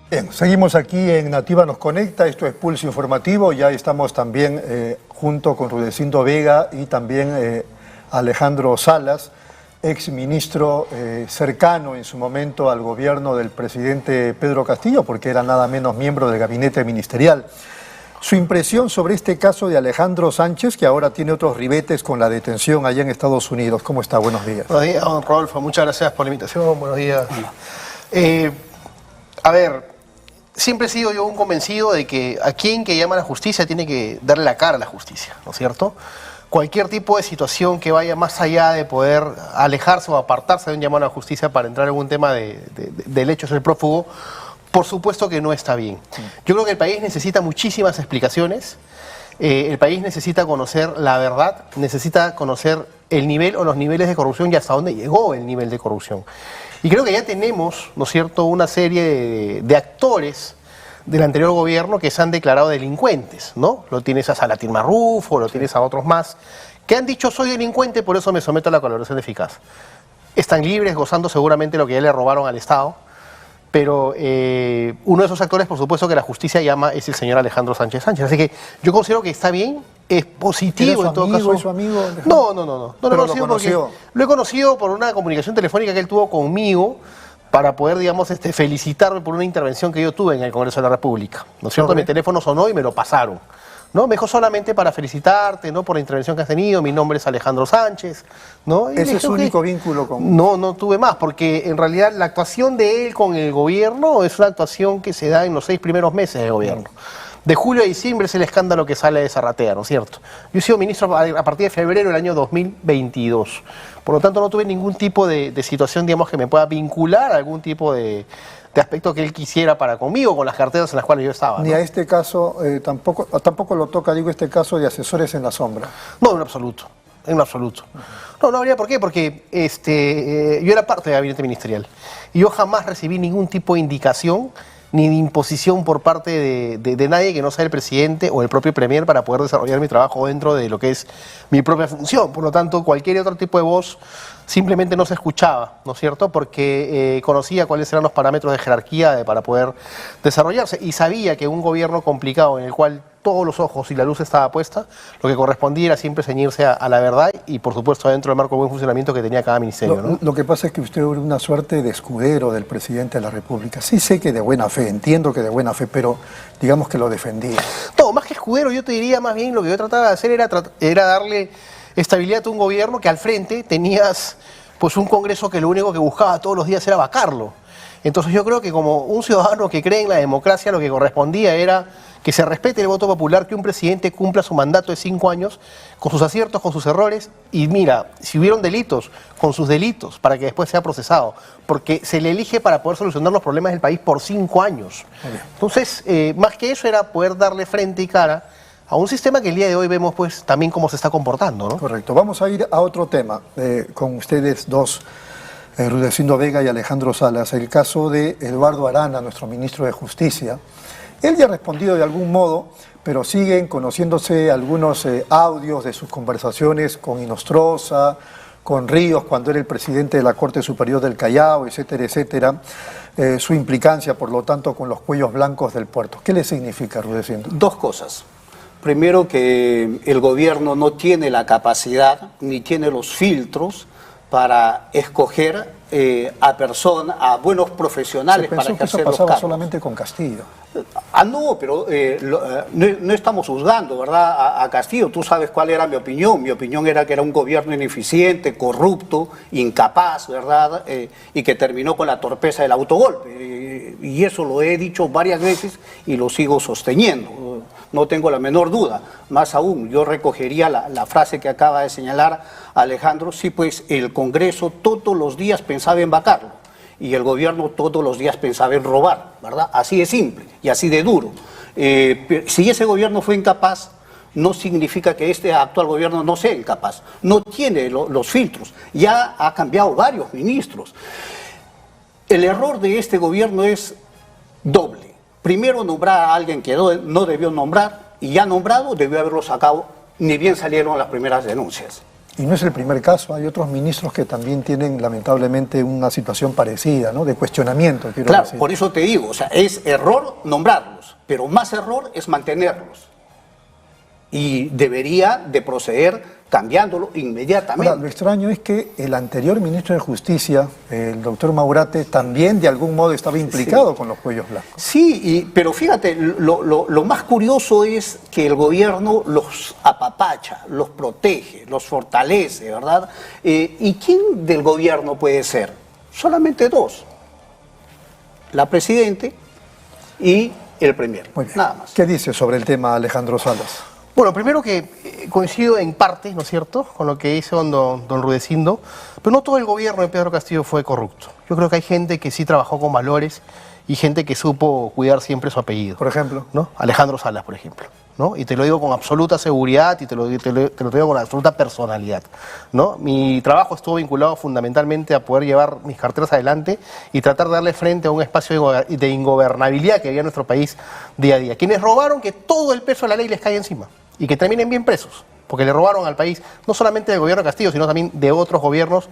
Bien, seguimos aquí en Nativa Nos Conecta, esto es Pulso Informativo, ya estamos también junto con Rudecindo Vega y también Alejandro Salas, ex ministro cercano en su momento al gobierno del presidente Pedro Castillo, porque era nada menos miembro del gabinete ministerial. Su impresión sobre este caso de Alejandro Sánchez, que ahora tiene otros ribetes con la detención allá en Estados Unidos. ¿Cómo está? Buenos días. Buenos días, don Rodolfo. Muchas gracias por la invitación. Buenos días. A ver, siempre he sido yo un convencido de que a quien que llama a la justicia tiene que darle la cara a la justicia, ¿no es cierto? Cualquier tipo de situación que vaya más allá de poder alejarse o apartarse de un llamado a la justicia para entrar en algún tema del hecho del prófugo, por supuesto que no está bien. Yo creo que el país necesita muchísimas explicaciones, el país necesita conocer la verdad, necesita conocer el nivel o los niveles de corrupción y hasta dónde llegó el nivel de corrupción. Y creo que ya tenemos, ¿no es cierto?, una serie de actores del anterior gobierno que se han declarado delincuentes, ¿no? Lo tienes a Salatín Marrufo, lo tienes a otros más, que han dicho soy delincuente, por eso me someto a la colaboración eficaz. Están libres, gozando seguramente lo que ya le robaron al Estado, pero uno de esos actores, por supuesto, que la justicia llama es el señor Alejandro Sánchez Sánchez. Así que yo considero que está bien, es positivo en todo caso. ¿Es su amigo, Alejandro? No lo conoció. Lo he conocido por una comunicación telefónica que él tuvo conmigo para poder, digamos, felicitarme por una intervención que yo tuve en el Congreso de la República. ¿No es cierto? Mi teléfono sonó y me lo pasaron, ¿no? Me dijo solamente para felicitarte, ¿no?, por la intervención que has tenido. Mi nombre es Alejandro Sánchez, ¿no? ¿Ese es su único vínculo con...? No tuve más, porque en realidad la actuación de él con el gobierno es una actuación que se da en los 6 primeros meses del gobierno. De julio a diciembre es el escándalo que sale de Zarratea, ¿no es cierto? Yo he sido ministro a partir de febrero del año 2022. Por lo tanto, no tuve ningún tipo de situación, digamos, que me pueda vincular a algún tipo de aspecto que él quisiera para conmigo, con las carteras en las cuales yo estaba, ¿no? Ni a este caso, tampoco lo toca, digo, este caso de asesores en la sombra. No, en absoluto. En absoluto. No habría por qué, porque yo era parte del gabinete ministerial y yo jamás recibí ningún tipo de indicación ni de imposición por parte de nadie que no sea el presidente o el propio premier para poder desarrollar mi trabajo dentro de lo que es mi propia función. Por lo tanto, cualquier otro tipo de voz simplemente no se escuchaba, ¿no es cierto?, porque conocía cuáles eran los parámetros de jerarquía para poder desarrollarse y sabía que un gobierno complicado en el cual todos los ojos y la luz estaba puesta, lo que correspondía era siempre ceñirse a la verdad y, por supuesto, dentro del marco de buen funcionamiento que tenía cada ministerio, ¿no? Lo que pasa es que usted era una suerte de escudero del presidente de la República. Sí sé que de buena fe, entiendo que de buena fe, pero digamos que lo defendía. No, más que escudero, yo te diría más bien lo que yo trataba de hacer era darle estabilidad a un gobierno que al frente tenías pues un Congreso que lo único que buscaba todos los días era vacarlo. Entonces yo creo que como un ciudadano que cree en la democracia, lo que correspondía era que se respete el voto popular, que un presidente cumpla su mandato de 5 años, con sus aciertos, con sus errores, y mira, si hubieron delitos, con sus delitos, para que después sea procesado, porque se le elige para poder solucionar los problemas del país por 5 años. Entonces, más que eso era poder darle frente y cara a un sistema que el día de hoy vemos pues también cómo se está comportando, ¿no? Correcto. Vamos a ir a otro tema con ustedes dos, Rudecindo Vega y Alejandro Salas, el caso de Eduardo Arana, nuestro ministro de Justicia. Él ya ha respondido de algún modo, pero siguen conociéndose algunos audios de sus conversaciones con Inostroza, con Ríos, cuando era el presidente de la Corte Superior del Callao, etcétera, etcétera. Su implicancia, por lo tanto, con los cuellos blancos del puerto. ¿Qué le significa, Rudecindo? Dos cosas. Primero, que el gobierno no tiene la capacidad ni tiene los filtros para escoger a buenos profesionales para ejercer los cargos. Se pensó que eso pasaba solamente con Castillo. No, pero no estamos juzgando, ¿verdad?, a Castillo. Tú sabes cuál era mi opinión. Mi opinión era que era un gobierno ineficiente, corrupto, incapaz, ¿verdad?, y que terminó con la torpeza del autogolpe. Y eso lo he dicho varias veces y lo sigo sosteniendo. No tengo la menor duda. Más aún, yo recogería la frase que acaba de señalar Alejandro. Sí, pues el Congreso todos los días pensaba en vacarlo y el gobierno todos los días pensaba en robar, ¿verdad? Así de simple y así de duro. Si ese gobierno fue incapaz, no significa que este actual gobierno no sea incapaz. No tiene los filtros. Ya ha cambiado varios ministros. El error de este gobierno es doble. Primero, nombrar a alguien que no debió nombrar, y ya nombrado debió haberlo sacado, ni bien salieron las primeras denuncias. Y no es el primer caso, hay otros ministros que también tienen lamentablemente una situación parecida, ¿no? De cuestionamiento, quiero Claro, decir. por eso te digo, o sea, es error nombrarlos, pero más error es mantenerlos. Y debería de proceder cambiándolo inmediatamente. Ahora, lo extraño es que el anterior ministro de Justicia, el doctor Maurate, también de algún modo estaba implicado con los cuellos blancos. Sí, pero fíjate, lo más curioso es que el gobierno los apapacha, los protege, los fortalece, ¿verdad? ¿Y quién del gobierno puede ser? Solamente dos. La Presidente y el Premier. Muy bien. Nada más. ¿Qué dice sobre el tema Alejandro Salas? Bueno, primero que coincido en parte, ¿no es cierto?, con lo que dice don Rudecindo, pero no todo el gobierno de Pedro Castillo fue corrupto. Yo creo que hay gente que sí trabajó con valores y gente que supo cuidar siempre su apellido. Por ejemplo. ¿No? Alejandro Salas, por ejemplo, ¿no? Y te lo digo con absoluta seguridad y te lo digo con absoluta personalidad, ¿no? Mi trabajo estuvo vinculado fundamentalmente a poder llevar mis carteras adelante y tratar de darle frente a un espacio de ingobernabilidad que había en nuestro país día a día. Quienes robaron que todo el peso de la ley les caiga encima y que terminen bien presos, porque le robaron al país, no solamente del gobierno de Castillo, sino también de otros gobiernos,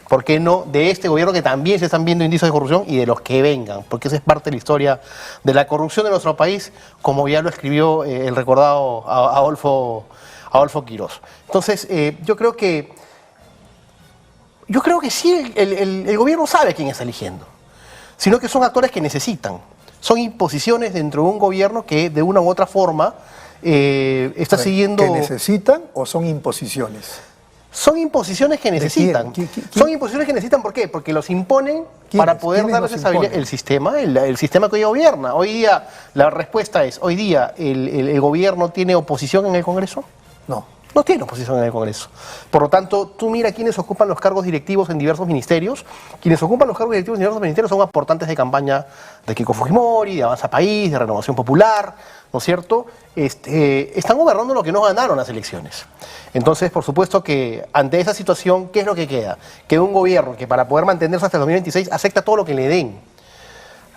¿por qué no?, de este gobierno que también se están viendo indicios de corrupción y de los que vengan, porque esa es parte de la historia de la corrupción de nuestro país, como ya lo escribió el recordado Adolfo Quirós. Entonces, yo creo que sí, el gobierno sabe quién está eligiendo, sino que son actores que necesitan, son imposiciones dentro de un gobierno que de una u otra forma está siguiendo... ¿Que necesitan o son imposiciones? Son imposiciones que necesitan. ¿Quién? Son imposiciones que necesitan, ¿por qué? Porque los imponen para poder darles estabilidad. El sistema que hoy gobierna. Hoy día, la respuesta es, hoy día, ¿el gobierno tiene oposición en el Congreso? No. No tiene oposición en el Congreso. Por lo tanto, tú mira quiénes ocupan los cargos directivos en diversos ministerios. Quienes ocupan los cargos directivos en diversos ministerios son aportantes de campaña de Keiko Fujimori, de Avanza País, de Renovación Popular, ¿no es cierto? Están gobernando lo que no ganaron las elecciones. Entonces, por supuesto que ante esa situación, ¿qué es lo que queda? Queda un gobierno que para poder mantenerse hasta el 2026 acepta todo lo que le den.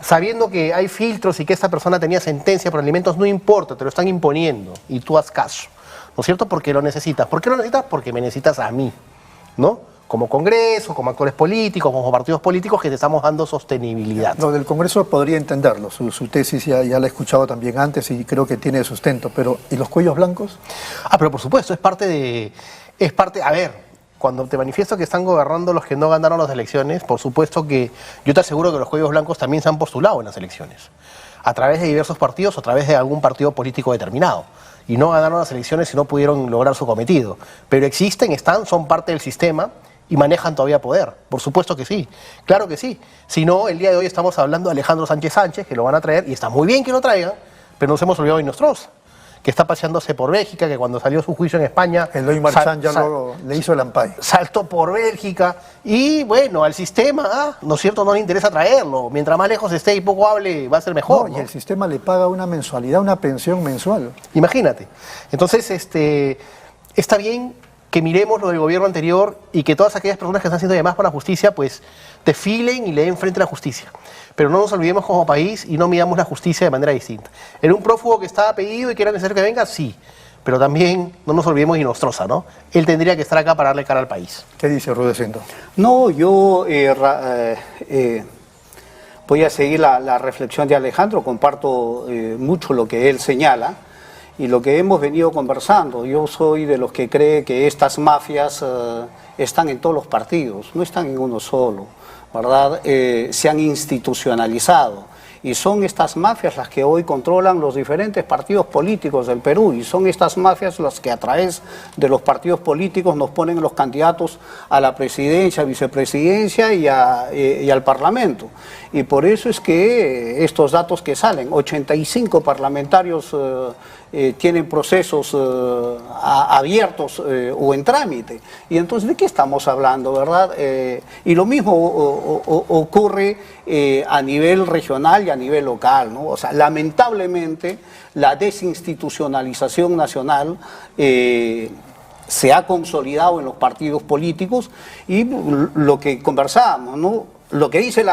Sabiendo que hay filtros y que esta persona tenía sentencia por alimentos, no importa, te lo están imponiendo y tú haz caso. ¿No es cierto? Porque lo necesitas. ¿Por qué lo necesitas? Porque me necesitas a mí, ¿no? Como Congreso, como actores políticos, como partidos políticos que te estamos dando sostenibilidad. Lo del Congreso podría entenderlo, su tesis ya la he escuchado también antes y creo que tiene sustento, pero ¿y los cuellos blancos? Pero por supuesto, a ver, cuando te manifiesto que están gobernando los que no ganaron las elecciones, por supuesto que yo te aseguro que los cuellos blancos también se han postulado en las elecciones, a través de diversos partidos o a través de algún partido político determinado. Y no ganaron las elecciones y no pudieron lograr su cometido. Pero existen, son parte del sistema y manejan todavía poder. Por supuesto que sí, claro que sí. Si no, el día de hoy estamos hablando de Alejandro Sánchez, que lo van a traer, y está muy bien que lo traigan, pero nos hemos olvidado de Nostroza, que está paseándose por Bélgica, que cuando salió su juicio en España... Eloy Marchand ya le hizo el ampay. Saltó por Bélgica y bueno, al sistema, ¿no es cierto?, no le interesa traerlo. Mientras más lejos esté y poco hable, va a ser mejor. No, y el sistema le paga una mensualidad, una pensión mensual. Imagínate. Entonces, está bien que miremos lo del gobierno anterior y que todas aquellas personas que están siendo llamadas por la justicia, pues desfilen y le den frente a la justicia. Pero no nos olvidemos como país y no midamos la justicia de manera distinta. ¿Era un prófugo que estaba pedido y que era necesario que venga? Sí. Pero también no nos olvidemos de Nostroza, ¿no? Él tendría que estar acá para darle cara al país. ¿Qué dice Rudecindo? No, yo voy a seguir la reflexión de Alejandro, comparto mucho lo que él señala y lo que hemos venido conversando. Yo soy de los que cree que estas mafias están en todos los partidos, no están en uno solo, ¿verdad? Se han institucionalizado. Y son estas mafias las que hoy controlan los diferentes partidos políticos del Perú, y son estas mafias las que a través de los partidos políticos nos ponen los candidatos a la presidencia, vicepresidencia y al Parlamento. Y por eso es que estos datos que salen, 85 parlamentarios tienen procesos abiertos o en trámite. Y entonces, ¿de qué estamos hablando, verdad? Y lo mismo ocurre a nivel regional y a nivel local, ¿no? O sea, lamentablemente, la desinstitucionalización nacional se ha consolidado en los partidos políticos y lo que conversábamos, ¿no? lo que dice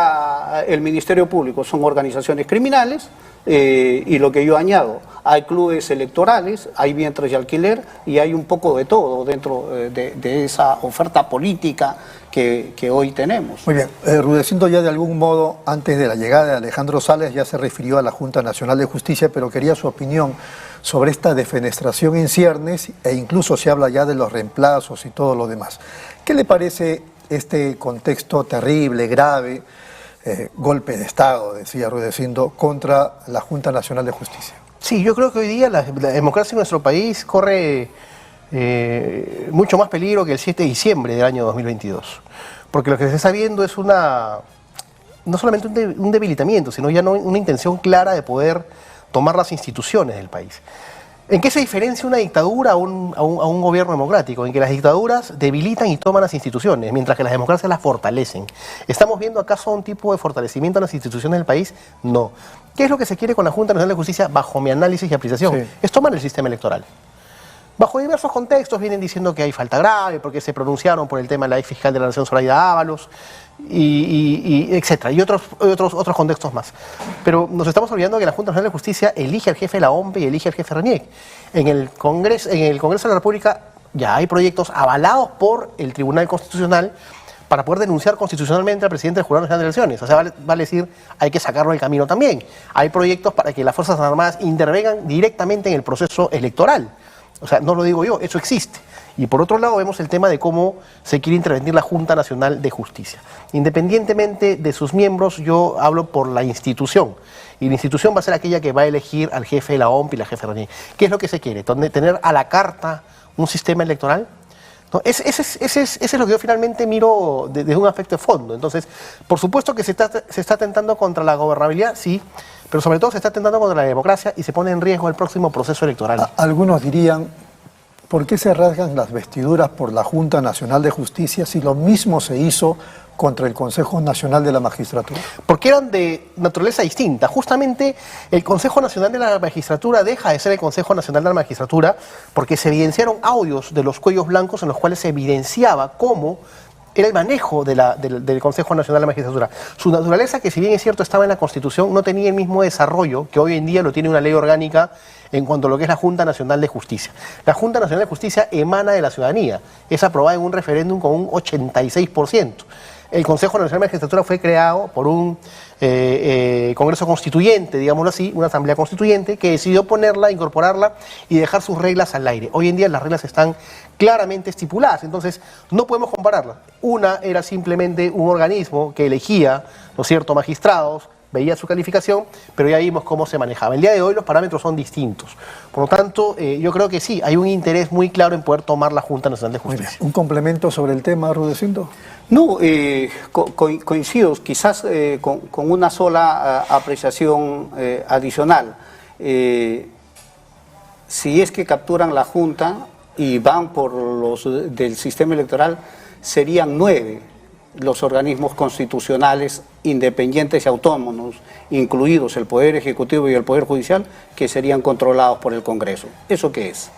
el Ministerio Público son organizaciones criminales, y lo que yo añado, hay clubes electorales, hay vientres de alquiler y hay un poco de todo dentro de esa oferta política que hoy tenemos. Muy bien, Rudecindo ya de algún modo, antes de la llegada de Alejandro Salas, ya se refirió a la Junta Nacional de Justicia, pero quería su opinión sobre esta defenestración en ciernes e incluso se habla ya de los reemplazos y todo lo demás. ¿Qué le parece este contexto terrible, grave, golpe de Estado, decía Rudecindo, contra la Junta Nacional de Justicia? Sí, yo creo que hoy día la democracia en nuestro país corre mucho más peligro que el 7 de diciembre del año 2022. Porque lo que se está viendo es no solamente un debilitamiento, sino ya una intención clara de poder tomar las instituciones del país. ¿En qué se diferencia una dictadura a un gobierno democrático? En que las dictaduras debilitan y toman las instituciones, mientras que las democracias las fortalecen. ¿Estamos viendo acaso un tipo de fortalecimiento de las instituciones del país? No. ¿Qué es lo que se quiere con la Junta Nacional de Justicia, bajo mi análisis y apreciación? Sí. Es tomar el sistema electoral. Bajo diversos contextos vienen diciendo que hay falta grave, porque se pronunciaron por el tema de la ex fiscal de la Nación, Zoraida Ábalos, etcétera, y otros contextos más. Pero nos estamos olvidando que la Junta Nacional de Justicia elige al jefe de la OMP y elige al jefe de RENIEC. En el Congreso de la República ya hay proyectos avalados por el Tribunal Constitucional para poder denunciar constitucionalmente al presidente del Jurado Nacional de Elecciones. O sea, vale decir, hay que sacarlo del camino también. Hay proyectos para que las Fuerzas Armadas intervengan directamente en el proceso electoral. O sea, no lo digo yo, eso existe. Y por otro lado vemos el tema de cómo se quiere intervenir la Junta Nacional de Justicia. Independientemente de sus miembros, yo hablo por la institución. Y la institución va a ser aquella que va a elegir al jefe de la OMP y la jefe de RENIEC. ¿Qué es lo que se quiere? ¿Tener a la carta un sistema electoral? ¿No? Ese es lo que yo finalmente miro desde un aspecto de fondo. Entonces, por supuesto que se está atentando contra la gobernabilidad, sí, pero sobre todo se está atentando contra la democracia y se pone en riesgo el próximo proceso electoral. Algunos dirían, ¿por qué se rasgan las vestiduras por la Junta Nacional de Justicia si lo mismo se hizo contra el Consejo Nacional de la Magistratura? Porque eran de naturaleza distinta. Justamente el Consejo Nacional de la Magistratura deja de ser el Consejo Nacional de la Magistratura porque se evidenciaron audios de los cuellos blancos en los cuales se evidenciaba cómo era el manejo del Consejo Nacional de la Magistratura. Su naturaleza, que si bien es cierto estaba en la Constitución, no tenía el mismo desarrollo que hoy en día lo tiene una ley orgánica en cuanto a lo que es la Junta Nacional de Justicia. La Junta Nacional de Justicia emana de la ciudadanía, es aprobada en un referéndum con un 86%. El Consejo Nacional de la Magistratura fue creado por un Congreso Constituyente, digámoslo así, una Asamblea Constituyente, que decidió ponerla, incorporarla y dejar sus reglas al aire. Hoy en día las reglas están claramente estipuladas, entonces no podemos compararlas. Una era simplemente un organismo que elegía, ¿no es cierto?, magistrados, veía su calificación, pero ya vimos cómo se manejaba. El día de hoy los parámetros son distintos. Por lo tanto, yo creo que sí, hay un interés muy claro en poder tomar la Junta Nacional de Justicia. ¿Un complemento sobre el tema, Rudecindo? No, coincido, quizás con una sola apreciación adicional. Si es que capturan la Junta y van por los del sistema electoral, serían 9 los organismos constitucionales independientes y autónomos, incluidos el Poder Ejecutivo y el Poder Judicial, que serían controlados por el Congreso. ¿Eso qué es?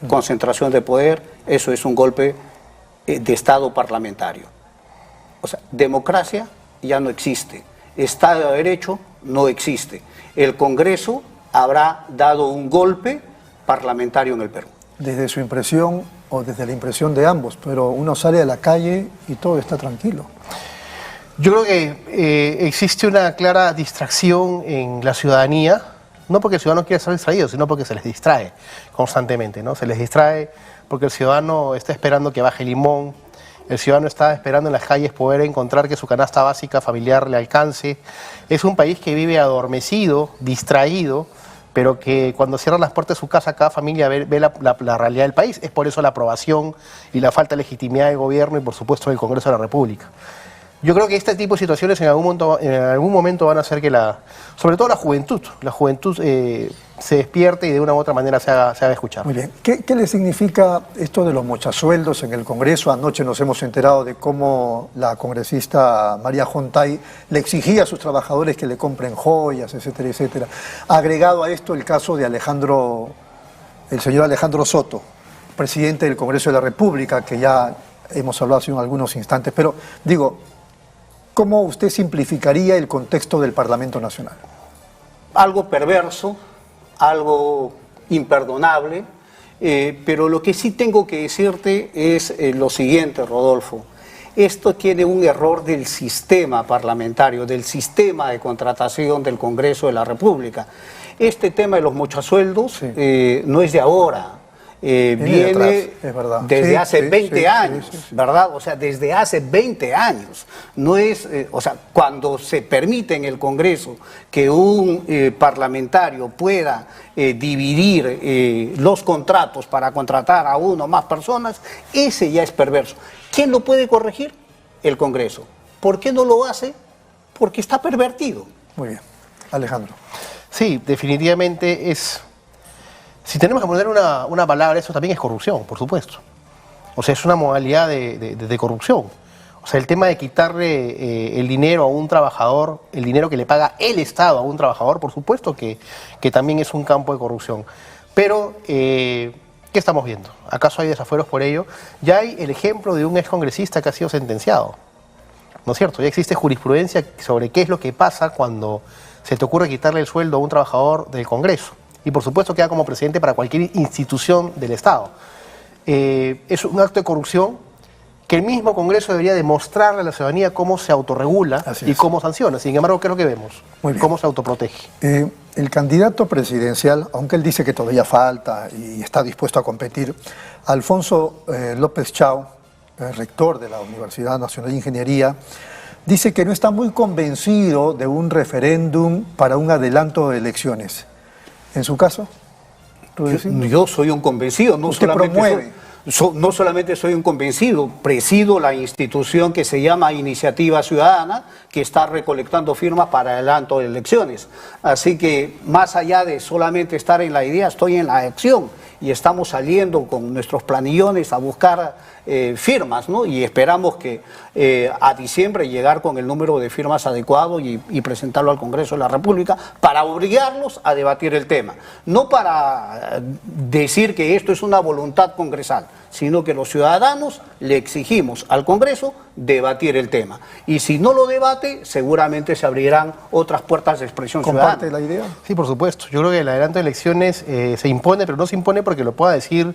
Concentración de poder, eso es un golpe de Estado parlamentario. O sea, democracia ya no existe, Estado de Derecho no existe. El Congreso habrá dado un golpe parlamentario en el Perú. Desde su impresión o desde la impresión de ambos, pero uno sale a la calle y todo está tranquilo. Yo creo que existe una clara distracción en la ciudadanía, no porque el ciudadano quiera ser distraído, sino porque se les distrae constantemente, ¿no? Se les distrae porque el ciudadano está esperando que baje el limón, el ciudadano está esperando en las calles poder encontrar que su canasta básica familiar le alcance. Es un país que vive adormecido, distraído, pero que cuando cierran las puertas de su casa, cada familia ve la realidad del país. Es por eso la aprobación y la falta de legitimidad del gobierno y, por supuesto, del Congreso de la República. Yo creo que este tipo de situaciones en algún momento van a hacer que sobre todo la juventud se despierte y de una u otra manera se haga escuchar. Muy bien. ¿Qué le significa esto de los mochasueldos en el Congreso? Anoche nos hemos enterado de cómo la congresista María Jontay le exigía a sus trabajadores que le compren joyas, etcétera, etcétera. Agregado a esto el caso de el señor Alejandro Soto, presidente del Congreso de la República, que ya hemos hablado hace algunos instantes. Pero digo, ¿cómo usted simplificaría el contexto del Parlamento Nacional? Algo perverso, algo imperdonable, pero lo que sí tengo que decirte es lo siguiente, Rodolfo. Esto tiene un error del sistema parlamentario, del sistema de contratación del Congreso de la República. Este tema de los mochasueldos sí. No es de ahora. Viene desde hace 20 años, ¿verdad? O sea, desde hace 20 años. No es, o sea, cuando se permite en el Congreso que un parlamentario pueda dividir los contratos para contratar a uno o más personas, ese ya es perverso. ¿Quién lo puede corregir? El Congreso. ¿Por qué no lo hace? Porque está pervertido. Muy bien. Alejandro. Sí, definitivamente es... Si tenemos que poner una palabra, eso también es corrupción, por supuesto. O sea, es una modalidad de corrupción. O sea, el tema de quitarle el dinero a un trabajador, el dinero que le paga el Estado a un trabajador, por supuesto que también es un campo de corrupción. Pero, ¿qué estamos viendo? ¿Acaso hay desafueros por ello? Ya hay el ejemplo de un excongresista que ha sido sentenciado. ¿No es cierto? Ya existe jurisprudencia sobre qué es lo que pasa cuando se te ocurre quitarle el sueldo a un trabajador del Congreso. Y por supuesto queda como precedente para cualquier institución del Estado. Es un acto de corrupción que el mismo Congreso debería demostrarle a la ciudadanía cómo se autorregula y cómo sanciona. Sin embargo, ¿qué es lo que vemos? Cómo se autoprotege. El candidato presidencial, aunque él dice que todavía falta y está dispuesto a competir, Alfonso López Chau, rector de la Universidad Nacional de Ingeniería, dice que no está muy convencido de un referéndum para un adelanto de elecciones. ¿En su caso? Yo soy un convencido, no solamente soy un convencido, presido la institución que se llama Iniciativa Ciudadana, que está recolectando firmas para adelanto de elecciones. Así que más allá de solamente estar en la idea, estoy en la acción y estamos saliendo con nuestros planillones a buscar firmas, ¿no? Y esperamos que a diciembre llegar con el número de firmas adecuado y presentarlo al Congreso de la República para obligarlos a debatir el tema. No para decir que esto es una voluntad congresal, sino que los ciudadanos le exigimos al Congreso debatir el tema. Y si no lo debate, seguramente se abrirán otras puertas de expresión ciudadana. ¿Comparte la idea? Sí, por supuesto. Yo creo que el adelanto de elecciones se impone, pero no se impone porque lo pueda decir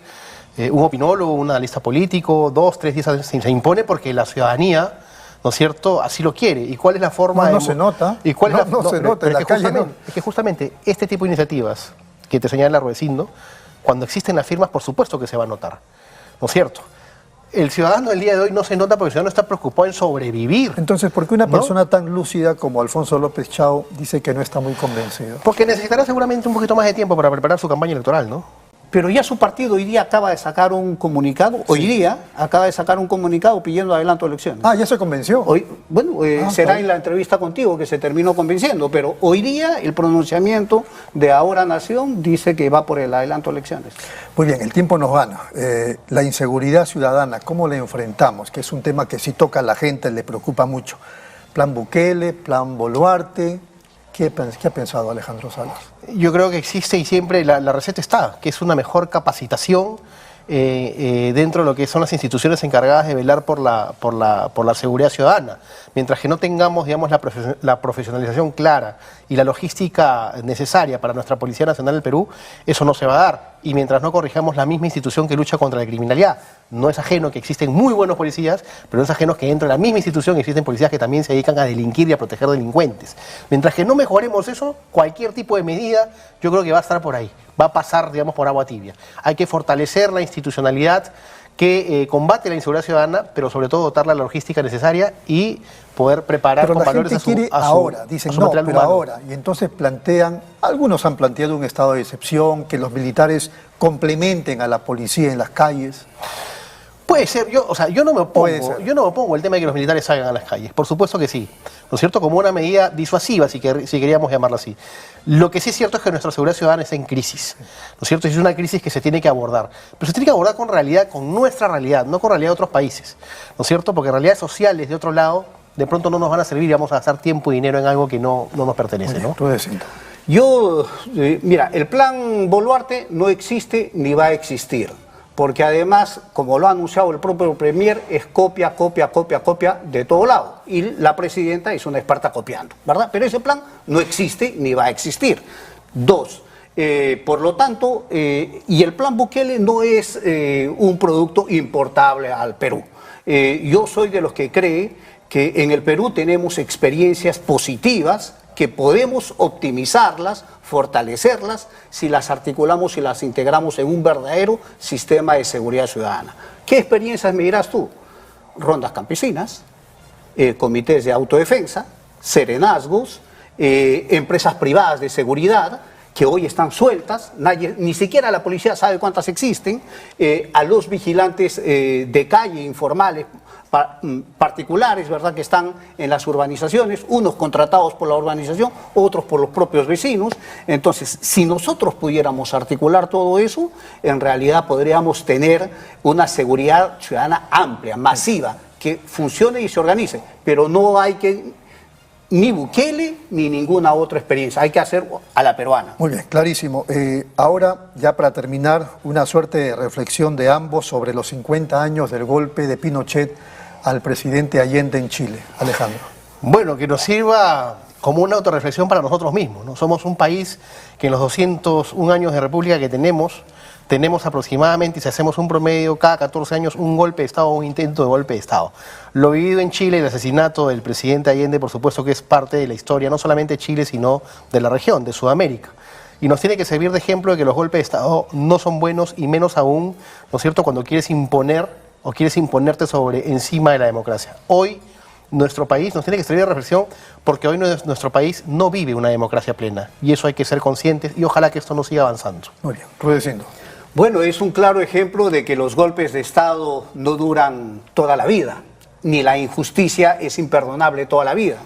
un opinólogo, un analista político, 2, 3 días antes. Se impone porque la ciudadanía, ¿no es cierto?, así lo quiere. ¿Y cuál es la forma? No se nota. ¿Y cuál es no se nota en la calle, no. Es que justamente este tipo de iniciativas que te señala Rudecindo, cuando existen las firmas, por supuesto que se va a notar. ¿No es cierto? El ciudadano del día de hoy no se nota porque el ciudadano está preocupado en sobrevivir. Entonces, ¿por qué una persona tan lúcida como Alfonso López Chau dice que no está muy convencido? Porque necesitará seguramente un poquito más de tiempo para preparar su campaña electoral, ¿no? Pero ya su partido hoy día acaba de sacar un comunicado, pidiendo adelanto de elecciones. Ah, ya se convenció. Hoy, será en la entrevista contigo que se terminó convenciendo, pero hoy día el pronunciamiento de Ahora Nación dice que va por el adelanto de elecciones. Muy bien, el tiempo nos gana. La inseguridad ciudadana, ¿cómo la enfrentamos? Que es un tema que sí toca a la gente, le preocupa mucho. Plan Bukele, plan Boluarte. ¿Qué ha pensado Alejandro Salas? Yo creo que existe y siempre la receta está, que es una mejor capacitación dentro de lo que son las instituciones encargadas de velar por la seguridad ciudadana. Mientras que no tengamos, digamos, la profesionalización clara y la logística necesaria para nuestra Policía Nacional del Perú, eso no se va a dar. Y mientras no corrijamos la misma institución que lucha contra la criminalidad, no es ajeno que existen muy buenos policías, pero no es ajeno que dentro de la misma institución existen policías que también se dedican a delinquir y a proteger delincuentes. Mientras que no mejoremos eso, cualquier tipo de medida yo creo que va a estar por ahí, va a pasar, digamos, por agua tibia. Hay que fortalecer la institucionalidad que combate la inseguridad ciudadana, pero sobre todo dotarla la logística necesaria y poder preparar con valores a su material humano. Ahora, dicen no, pero ahora. Y entonces plantean, algunos han planteado un estado de excepción, que los militares complementen a la policía en las calles. Puede ser, yo no me opongo al tema de que los militares salgan a las calles, por supuesto que sí, ¿no es cierto? Como una medida disuasiva, si queríamos llamarlo así. Lo que sí es cierto es que nuestra seguridad ciudadana está en crisis, ¿no es cierto? Es una crisis que se tiene que abordar, pero se tiene que abordar con nuestra realidad, no con realidad de otros países, ¿no es cierto? Porque realidades sociales de otro lado de pronto no nos van a servir y vamos a gastar tiempo y dinero en algo que no nos pertenece, ¿no? Yo, mira, el plan Boluarte no existe ni va a existir. porque además, como lo ha anunciado el propio Premier, es copia, copia, copia, copia de todo lado. Y la presidenta es una experta copiando, ¿verdad? Pero ese plan no existe ni va a existir. Dos, por lo tanto, y el plan Bukele no es un producto importable al Perú. Yo soy de los que cree que en el Perú tenemos experiencias positivas que podemos optimizarlas, fortalecerlas, si las articulamos y las integramos en un verdadero sistema de seguridad ciudadana. ¿Qué experiencias me dirás tú? Rondas campesinas, comités de autodefensa, serenazgos, empresas privadas de seguridad, que hoy están sueltas, ni siquiera la policía sabe cuántas existen, a los vigilantes de calle informales, particulares, ¿verdad?, que están en las urbanizaciones, unos contratados por la urbanización, otros por los propios vecinos. Entonces, si nosotros pudiéramos articular todo eso, en realidad podríamos tener una seguridad ciudadana amplia, masiva, que funcione y se organice, pero no hay que ni Bukele ni ninguna otra experiencia, hay que hacer a la peruana. Muy bien, clarísimo. Ahora, ya para terminar, una suerte de reflexión de ambos sobre los 50 años del golpe de Pinochet al presidente Allende en Chile. Alejandro. Bueno, que nos sirva como una autorreflexión para nosotros mismos, ¿no? Somos un país que en los 201 años de república que tenemos aproximadamente, y si hacemos un promedio, cada 14 años un golpe de Estado o un intento de golpe de Estado. Lo vivido en Chile, el asesinato del presidente Allende, por supuesto que es parte de la historia, no solamente de Chile, sino de la región, de Sudamérica. Y nos tiene que servir de ejemplo de que los golpes de Estado no son buenos, y menos aún, ¿no es cierto?, cuando quieres imponer o quieres imponerte sobre encima de la democracia. Hoy nuestro país nos tiene que servir de reflexión, porque hoy nuestro país no vive una democracia plena, y eso hay que ser conscientes, y ojalá que esto no siga avanzando. Muy bien, Rudecindo. Bueno, es un claro ejemplo de que los golpes de Estado no duran toda la vida, ni la injusticia es imperdonable toda la vida.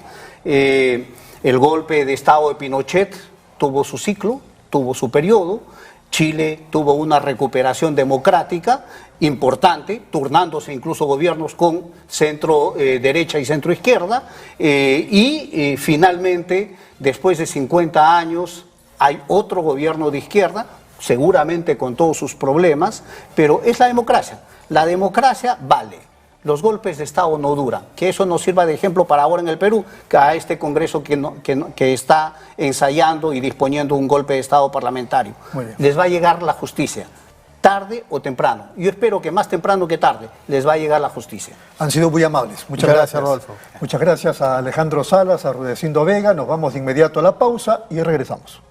El golpe de Estado de Pinochet tuvo su ciclo, tuvo su periodo. Chile tuvo una recuperación democrática importante, turnándose incluso gobiernos con centro derecha y centro izquierda, y finalmente, después de 50 años, hay otro gobierno de izquierda, seguramente con todos sus problemas, pero es la democracia. La democracia vale. Los golpes de Estado no duran. Que eso nos sirva de ejemplo para ahora en el Perú, que a este Congreso que está ensayando y disponiendo un golpe de Estado parlamentario. Les va a llegar la justicia, tarde o temprano. Yo espero que más temprano que tarde les va a llegar la justicia. Han sido muy amables. Muchas gracias, Rodolfo. Muchas gracias a Alejandro Salas, a Rudecindo Vega. Nos vamos de inmediato a la pausa y regresamos.